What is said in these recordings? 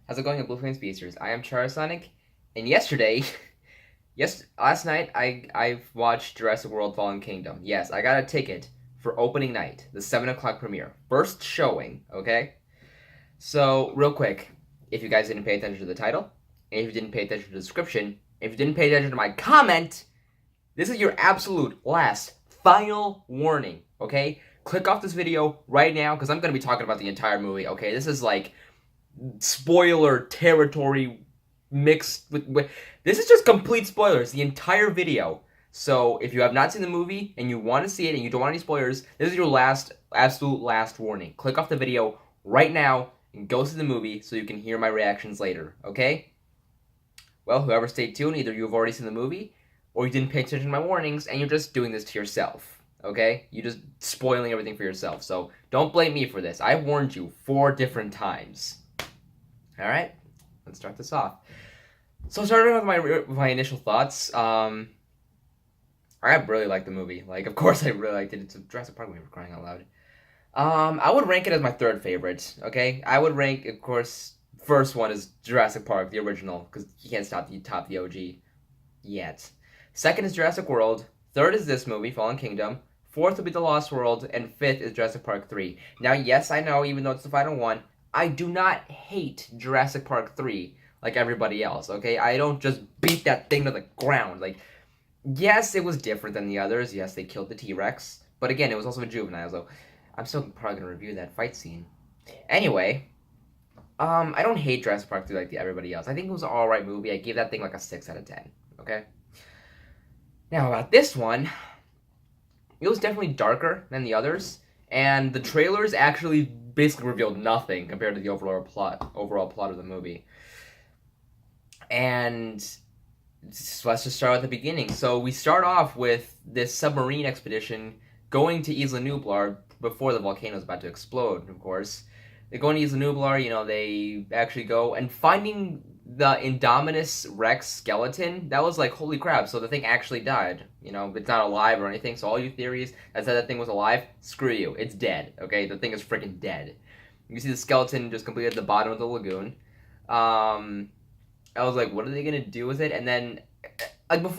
How's it going, Blue Flame Speedsters? I am Charisonic, and last night, I watched Jurassic World Fallen Kingdom. Yes, I got a ticket for opening night, the 7 o'clock premiere, first showing. Okay, so real quick, if you guys didn't pay attention to the title, and if you didn't pay attention to the description, if you didn't pay attention to my comment, this is your absolute last, final warning. Okay, click off this video right now because I'm gonna be talking about the entire movie. Okay, this is like spoiler territory mixed with this is just complete spoilers, the entire video. So if you have not seen the movie and you want to see it and you don't want any spoilers, this is your absolute last warning. Click off the video right now and go see the movie so you can hear my reactions later, okay? Well, whoever stayed tuned, either you've already seen the movie or you didn't pay attention to my warnings and you're just doing this to yourself, okay? You're just spoiling everything for yourself. So don't blame me for this. I warned you 4 different times. All right, let's start this off. So starting with my initial thoughts, I really liked the movie. Like, of course I really liked it. It's a Jurassic Park movie, for crying out loud. I would rank it as my 3rd favorite, okay? I would rank, of course, first one is Jurassic Park, the original, because you can't top the OG yet. 2nd is Jurassic World. 3rd is this movie, Fallen Kingdom. 4th will be The Lost World, and 5th is Jurassic Park 3. Now, yes, I know, even though it's the final one, I do not hate Jurassic Park 3 like everybody else, okay? I don't just beat that thing to the ground. Like, yes, it was different than the others. Yes, they killed the T-Rex. But again, it was also a juvenile, so I'm still probably going to review that fight scene. Anyway, I don't hate Jurassic Park 3 like everybody else. I think it was an alright movie. I gave that thing like a 6 out of 10, okay? Now, about this one, it was definitely darker than the others. And the trailers actually basically revealed nothing compared to the overall plot of the movie. And let's just start at the beginning. So we start off with this submarine expedition going to Isla Nublar before the volcano is about to explode, of course. They go into Isla Nublar, they actually go, and finding the Indominus Rex skeleton, that was like, holy crap, so the thing actually died. It's not alive or anything, so all you theories that said that thing was alive, screw you, it's dead, okay? The thing is freaking dead. You see the skeleton just completely at the bottom of the lagoon. I was like, what are they gonna do with it? And then, like, the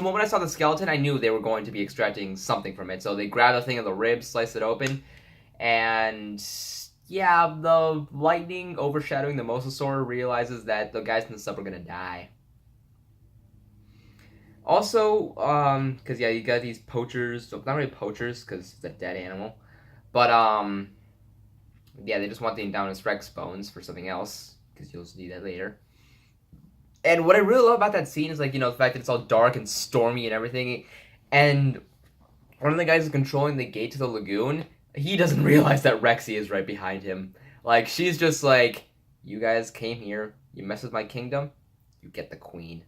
moment I saw the skeleton, I knew they were going to be extracting something from it. So they grab the thing of the ribs, slice it open, and yeah, the lightning overshadowing the mosasaur realizes that the guys in the sub are gonna die. Also, because, yeah, you got these poachers, so not really poachers, because it's a dead animal, but, yeah, they just want the Indominus Rex bones for something else, because you'll see that later. And what I really love about that scene is, like, the fact that it's all dark and stormy and everything, and one of the guys controlling the gate to the lagoon, he doesn't realize that Rexy is right behind him. Like, she's just like, you guys came here, you mess with my kingdom, you get the queen.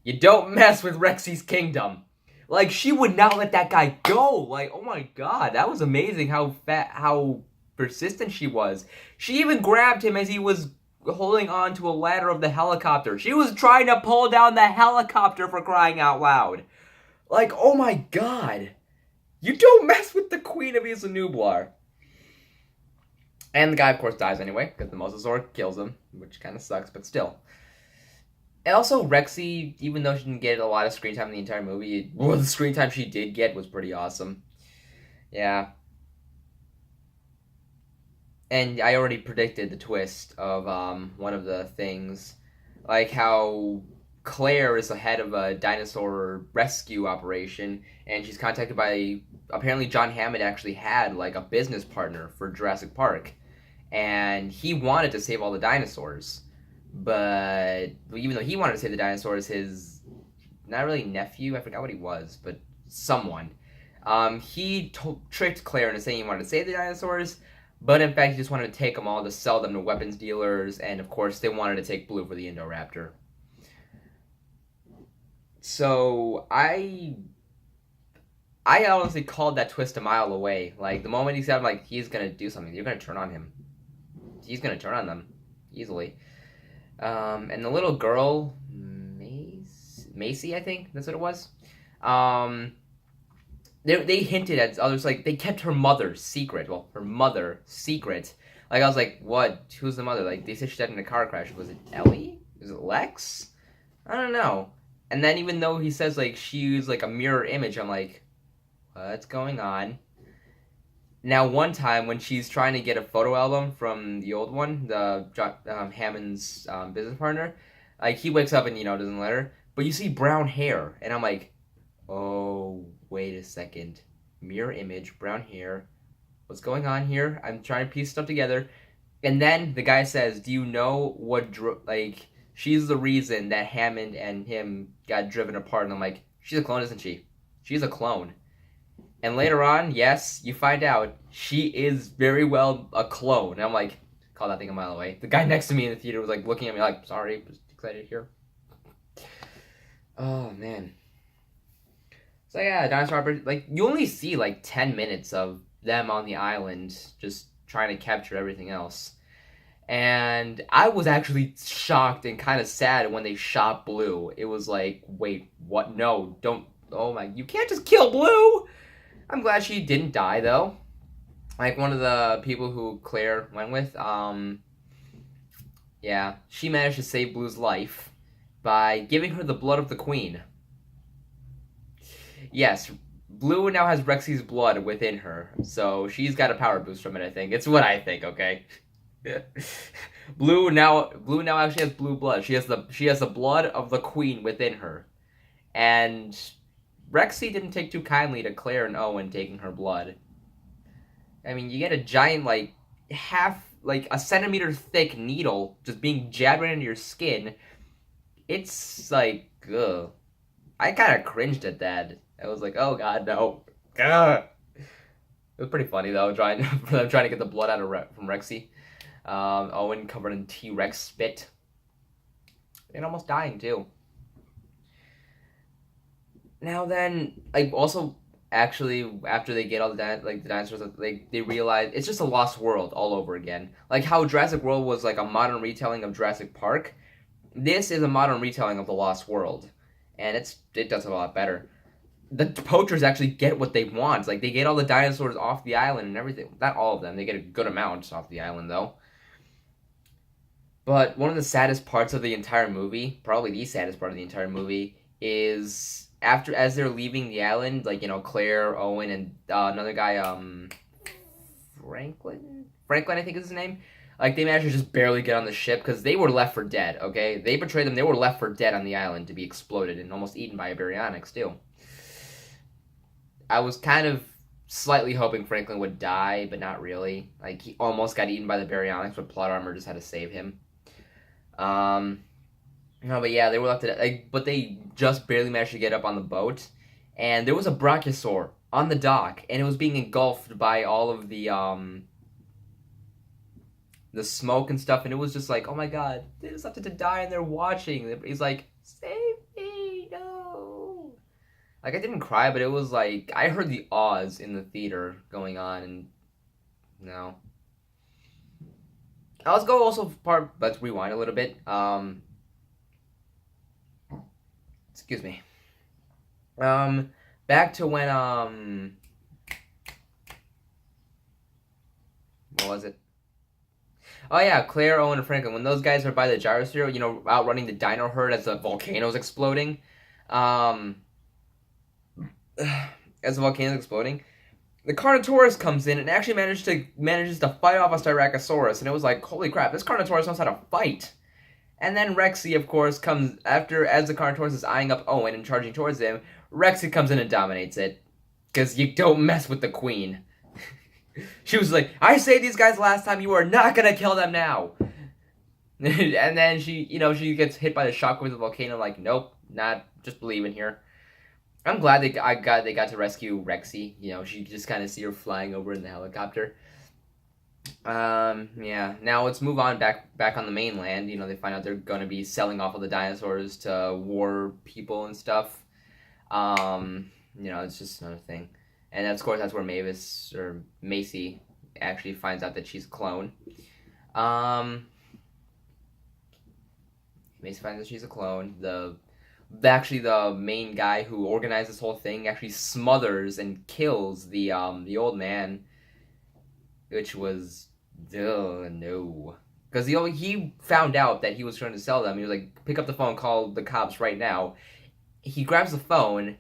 You don't mess with Rexy's kingdom. Like, she would not let that guy go. Like, oh my god, that was amazing how persistent she was. She even grabbed him as he was holding on to a ladder of the helicopter. She was trying to pull down the helicopter, for crying out loud. Like, oh my god. You don't mess with the queen of Isla Nublar. And the guy, of course, dies anyway, because the mosasaur kills him, which kind of sucks, but still. And also, Rexy, even though she didn't get a lot of screen time in the entire movie, the screen time she did get was pretty awesome. Yeah. And I already predicted the twist of one of the things, like how Claire is the head of a dinosaur rescue operation, and she's contacted by, apparently John Hammond actually had like a business partner for Jurassic Park, and he wanted to save all the dinosaurs, but even though he wanted to save the dinosaurs, his, not really nephew, I forgot what he was, but someone, he tricked Claire into saying he wanted to save the dinosaurs, but in fact, he just wanted to take them all to sell them to weapons dealers, and of course, they wanted to take Blue for the Indoraptor. So, I honestly called that twist a mile away. Like, the moment he said, like, he's gonna do something, you're gonna turn on him. He's gonna turn on them, easily. And the little girl, Macy, I think, that's what it was. They hinted at others, like, they kept her mother secret. Well, her mother secret. Like, I was like, what? Who's the mother? Like, they said she died in a car crash. Was it Ellie? Was it Lex? I don't know. And then even though he says, like, she's, like, a mirror image, I'm like, what's going on? Now, one time when she's trying to get a photo album from the old one, the Hammond's business partner, like, he wakes up and, doesn't let her. But you see brown hair. And I'm like, oh, wait a second. Mirror image, brown hair. What's going on here? I'm trying to piece stuff together. And then the guy says, do you know what, she's the reason that Hammond and him got driven apart. And I'm like, she's a clone, isn't she? She's a clone. And later on, yes, you find out she is very well a clone. And I'm like, call that thing a mile away. The guy next to me in the theater was like looking at me like, sorry, was excited here. Oh, man. So yeah, Dinosaur, like, you only see like 10 minutes of them on the island just trying to capture everything else. And I was actually shocked and kind of sad when they shot Blue. It was like, wait, what? No, don't. Oh my, you can't just kill Blue! I'm glad she didn't die, though. Like, one of the people who Claire went with, yeah, she managed to save Blue's life by giving her the blood of the queen. Yes, Blue now has Rexy's blood within her, so she's got a power boost from it, I think. It's what I think, okay? Blue now actually has blue blood. She has the blood of the queen within her. And Rexy didn't take too kindly to Claire and Owen taking her blood. I mean, you get a giant, like, a centimeter thick needle just being jabbed right into your skin. It's like, ugh. I kind of cringed at that. I was like, oh god, no. Ugh. It was pretty funny, though, trying to get the blood out of from Rexy. Owen covered in T-Rex spit. And almost dying, too. Now then, like, also, actually, after they get all the dinosaurs, they realize it's just a lost world all over again. Like how Jurassic World was like a modern retelling of Jurassic Park, this is a modern retelling of the Lost World. And it does it a lot better. The poachers actually get what they want. Like, they get all the dinosaurs off the island and everything. Not all of them. They get a good amount off the island, though. But one of the saddest parts of the entire movie, probably the saddest part of the entire movie, is as they're leaving the island, like, Claire, Owen, and another guy, Franklin, I think is his name. Like, they managed to just barely get on the ship because they were left for dead, okay? They betrayed them. They were left for dead on the island to be exploded and almost eaten by a baryonyx, too. I was kind of slightly hoping Franklin would die, but not really. Like, he almost got eaten by the baryonyx, but plot armor just had to save him. No, but yeah, they were left to but they just barely managed to get up on the boat. And there was a brachiosaur on the dock, and it was being engulfed by all of the smoke and stuff, and it was just like, oh my god, they just left it to die and they're watching. He's like, save me, no. Like, I didn't cry, but it was like, I heard the awes in the theater going on, and no. Let's go also let's rewind a little bit. Excuse me. Back to when, what was it? Oh yeah, Claire, Owen, and Franklin. When those guys are by the gyrosphere, outrunning the dino herd as the volcano's exploding. As the volcano's exploding, the Carnotaurus comes in and actually manages to fight off a Styracosaurus, and it was like, holy crap, this Carnotaurus knows how to fight. And then Rexy, of course, comes as the Carnotaurus is eyeing up Owen and charging towards him. Rexy comes in and dominates it, because you don't mess with the queen. She was like, I saved these guys last time, you are not gonna kill them now. And then she gets hit by the shockwave of the volcano, like, nope, not just believing here. I'm glad they got to rescue Rexy. She just kind of see her flying over in the helicopter. Yeah. Now let's move on back on the mainland. They find out they're gonna be selling off all the dinosaurs to war people and stuff. It's just another thing. And of course, that's where Macy actually finds out that she's a clone. Macy finds out she's a clone. The main guy who organized this whole thing actually smothers and kills the old man, which was Duh, no. Because he found out that he was trying to sell them. He was like, pick up the phone, call the cops right now. He grabs the phone,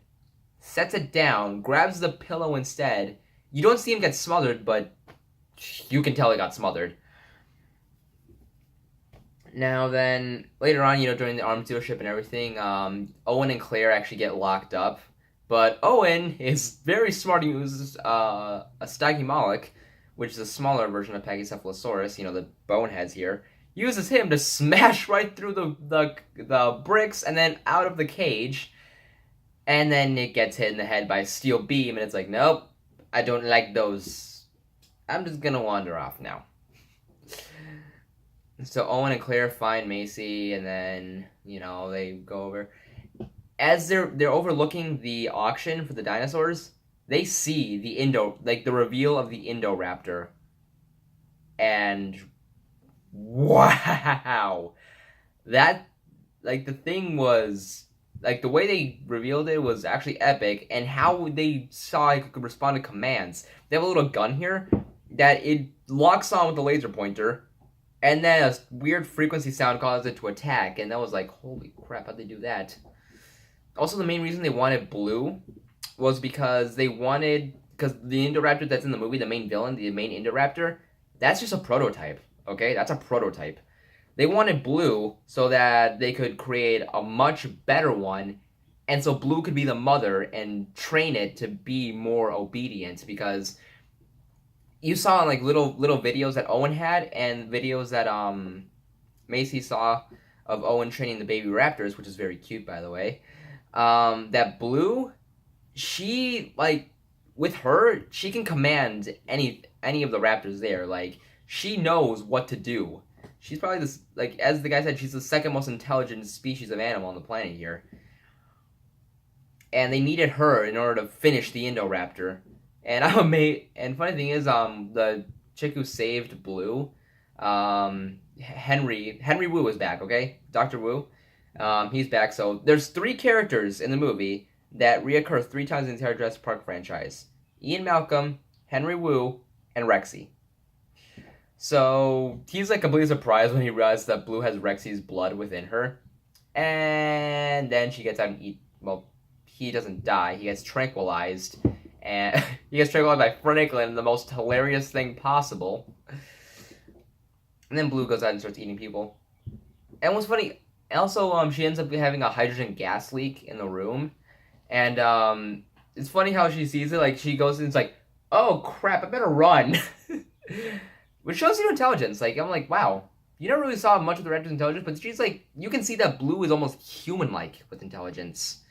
sets it down, grabs the pillow instead. You don't see him get smothered, but you can tell he got smothered. Now then, later on, during the arms dealership and everything, Owen and Claire actually get locked up. But Owen is very smart. He uses a Stagimoloch, which is a smaller version of Pachycephalosaurus, the boneheads here. Uses him to smash right through the bricks and then out of the cage. And then it gets hit in the head by a steel beam, and it's like, nope, I don't like those. I'm just gonna wander off now. So Owen and Claire find Macy, and then they go over. As they're overlooking the auction for the dinosaurs, they see the reveal of the Indoraptor, and wow, that the thing was the way they revealed it was actually epic, and how they saw it could respond to commands. They have a little gun here that it locks on with the laser pointer. And then a weird frequency sound caused it to attack, and that was like, holy crap, how'd they do that? Also, the main reason they wanted Blue was because the Indoraptor that's in the movie, the main villain, the main Indoraptor, that's just a prototype, okay? That's a prototype. They wanted Blue so that they could create a much better one, and so Blue could be the mother and train it to be more obedient, because you saw little videos that Owen had and videos that Macy saw of Owen training the baby raptors, which is very cute, by the way. That Blue, she with her, she can command any of the raptors there. She knows what to do. She's probably this, as the guy said, she's the second most intelligent species of animal on the planet here. And they needed her in order to finish the Indoraptor. And I'm amazed. And funny thing is, the chick who saved Blue, Henry Wu is back. Okay, Dr. Wu, he's back. So there's 3 characters in the movie that reoccur 3 times in the entire Jurassic Park franchise: Ian Malcolm, Henry Wu, and Rexy. So he's completely surprised when he realizes that Blue has Rexy's blood within her, and then she gets out and eat. Well, he doesn't die. He gets tranquilized. And he gets tranquilized by Franklin, the most hilarious thing possible. And then Blue goes out and starts eating people. And what's funny, also, she ends up having a hydrogen gas leak in the room. And it's funny how she sees it. She goes and it's like, oh crap, I better run. Which shows you intelligence. I'm like, wow, you never really saw much of the raptor's intelligence, but she's you can see that Blue is almost human-like with intelligence.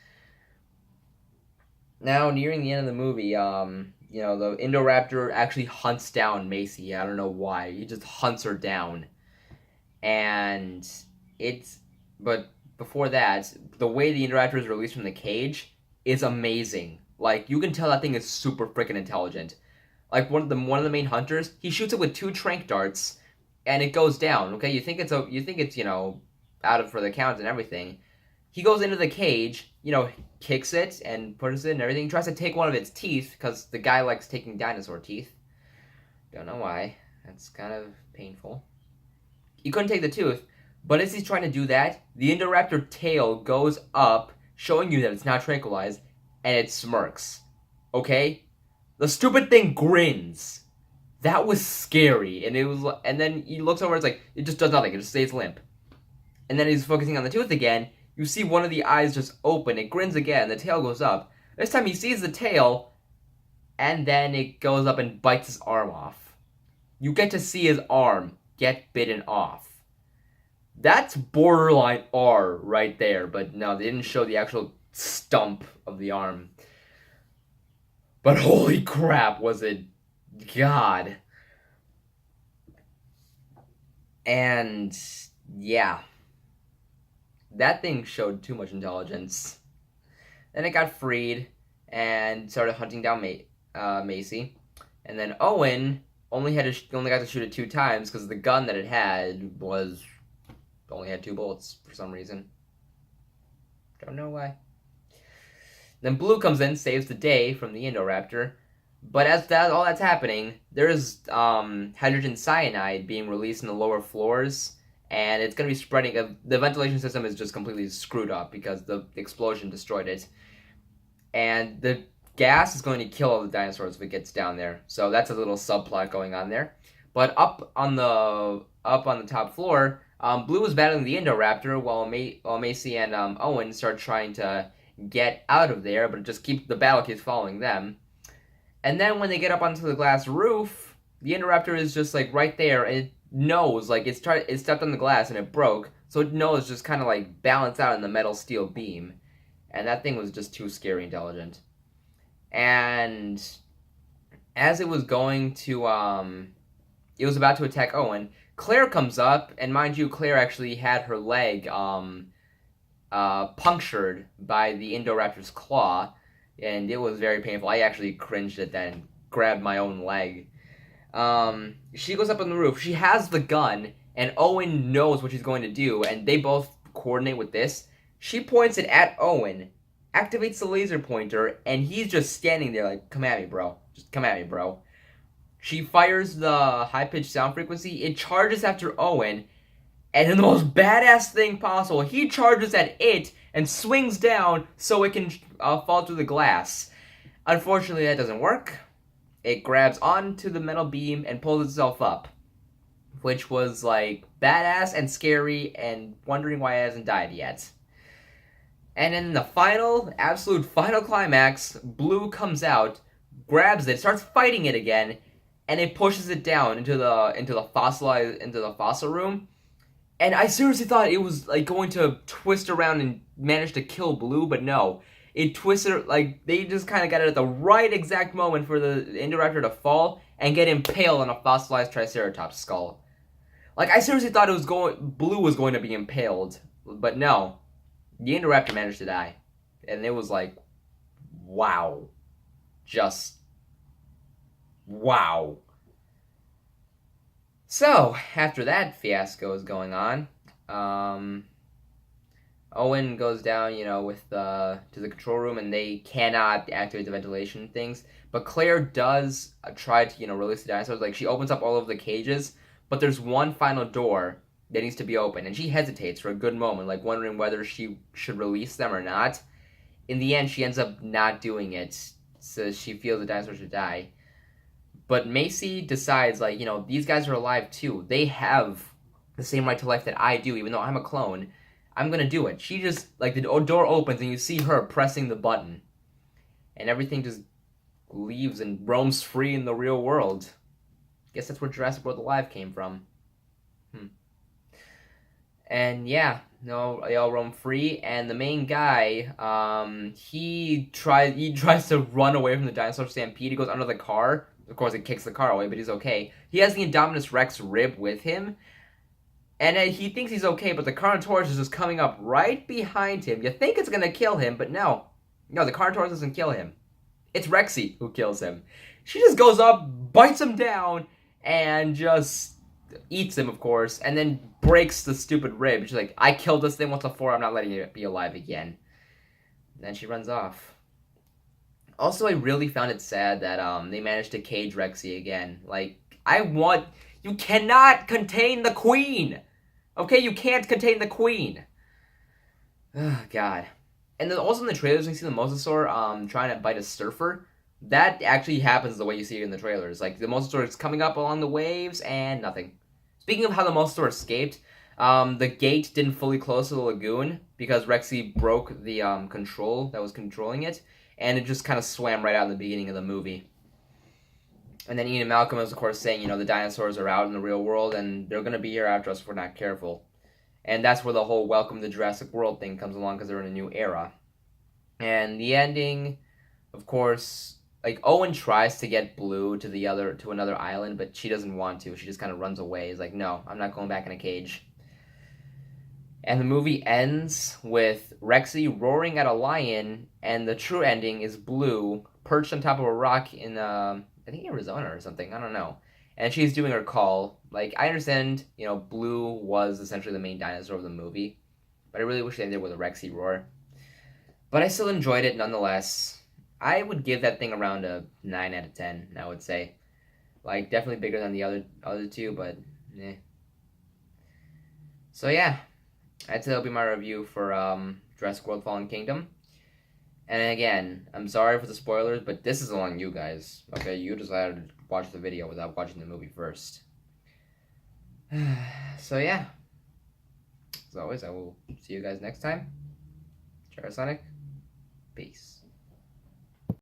Now, nearing the end of the movie, the Indoraptor actually hunts down Macy. I don't know why. He just hunts her down. But before that, the way the Indoraptor is released from the cage is amazing. You can tell that thing is super freaking intelligent. One of the main hunters, he shoots it with 2 tranq darts, and it goes down. Okay, you think it's out of for the count and everything. He goes into the cage, kicks it and puts it in and everything. Tries to take one of its teeth, because the guy likes taking dinosaur teeth. Don't know why. That's kind of painful. He couldn't take the tooth, but as he's trying to do that, the Indoraptor tail goes up, showing you that it's not tranquilized, and it smirks. Okay? The stupid thing grins. That was scary. And then he looks over, it just does nothing. It just stays limp. And then he's focusing on the tooth again. You see one of the eyes just open. It grins again. The tail goes up. This time he sees the tail, and then it goes up and bites his arm off. You get to see his arm get bitten off. That's borderline R right there. But no, they didn't show the actual stump of the arm. But holy crap, was it God. And yeah. That thing showed too much intelligence. Then it got freed and started hunting down Macy. And then Owen only got to shoot it 2 times because the gun that it had only had 2 bullets for some reason. Don't know why. Then Blue comes in, saves the day from the Indoraptor. But as that all that's happening, there's hydrogen cyanide being released in the lower floors, and it's going to be spreading. The ventilation system is just completely screwed up because the explosion destroyed it, and the gas is going to kill all the dinosaurs if it gets down there. So that's a little subplot going on there. But up on the top floor, Blue was battling the Indoraptor while Macy and Owen start trying to get out of there, but the battle keeps following them. And then when they get up onto the glass roof, the Indoraptor is just like right there, and it knows like it stepped on the glass and it broke, so it knows just kind of like balanced out in the metal steel beam, and that thing was just too scary intelligent. And as it was it was about to attack Owen. Claire comes up, and mind you, Claire actually had her leg punctured by the Indoraptor's claw, and it was very painful. I actually cringed at that and grabbed my own leg. She goes up on the roof. She has the gun, and Owen knows what she's going to do, and they both coordinate with this. She points it at Owen, activates the laser pointer, and he's just standing there like, come at me, bro. Just come at me, bro. She fires the high-pitched sound frequency. It charges after Owen, and in the most badass thing possible, he charges at it and swings down so it can fall through the glass. Unfortunately, that doesn't work. It grabs onto the metal beam and pulls itself up, which was like badass and scary and wondering why it hasn't died yet. And in the absolute final climax, Blue comes out, grabs it, starts fighting it again, and it pushes it down into the fossil room. And I seriously thought it was like going to twist around and manage to kill Blue, but no. It twisted, like, they just kind of got it at the right exact moment for the Indoraptor to fall and get impaled on a fossilized Triceratops skull. Like, I seriously thought Blue was going to be impaled, but no. The Indoraptor managed to die. And it was like, wow. Just, wow. So, after that fiasco is going on, Owen goes down, to the control room, and they cannot activate the ventilation things. But Claire does try to, release the dinosaurs. Like, she opens up all of the cages, but there's one final door that needs to be open, and she hesitates for a good moment, like wondering whether she should release them or not. In the end, she ends up not doing it, so she feels the dinosaurs should die. But Macy decides, like, these guys are alive too. They have the same right to life that I do, even though I'm a clone. I'm gonna do it. She just, like, the door opens and you see her pressing the button. And everything just leaves and roams free in the real world. Guess that's where Jurassic World Alive came from. And yeah, they all roam free, and the main guy, he tries to run away from the dinosaur stampede. He goes under the car. Of course, it kicks the car away, but he's okay. He has the Indominus Rex rib with him, and he thinks he's okay, but the Carnotaurus is just coming up right behind him. You think it's gonna kill him, but no. No, the Carnotaurus doesn't kill him. It's Rexy who kills him. She just goes up, bites him down, and just eats him, of course, and then breaks the stupid rib. She's like, I killed this thing once before, I'm not letting it be alive again. And then she runs off. Also, I really found it sad that they managed to cage Rexy again. Like, you cannot contain the queen! Okay, you can't contain the queen! Oh, God. And then also in the trailers, when you see the Mosasaur trying to bite a surfer, that actually happens the way you see it in the trailers. Like, the Mosasaur is coming up along the waves, and nothing. Speaking of how the Mosasaur escaped, the gate didn't fully close to the lagoon because Rexy broke the control that was controlling it, and it just kind of swam right out in the beginning of the movie. And then Ian Malcolm is, of course, saying, the dinosaurs are out in the real world, and they're going to be here after us if we're not careful. And that's where the whole welcome to Jurassic World thing comes along, because they're in a new era. And the ending, of course, like, Owen tries to get Blue to another island, but she doesn't want to. She just kind of runs away. He's like, no, I'm not going back in a cage. And the movie ends with Rexy roaring at a lion, and the true ending is Blue perched on top of a rock in, I think Arizona or something, I don't know. And she's doing her call. Like, I understand, Blue was essentially the main dinosaur of the movie, but I really wish they ended with a Rexy roar. But I still enjoyed it nonetheless. I would give that thing around a 9 out of 10. I would say, like, definitely bigger than the other two, but eh. So yeah, I'd say that'll be my review for Jurassic World Fallen Kingdom. And again, I'm sorry for the spoilers, but this is on you guys. Okay, you decided to watch the video without watching the movie first. So yeah, as always, I will see you guys next time. Sonic, peace.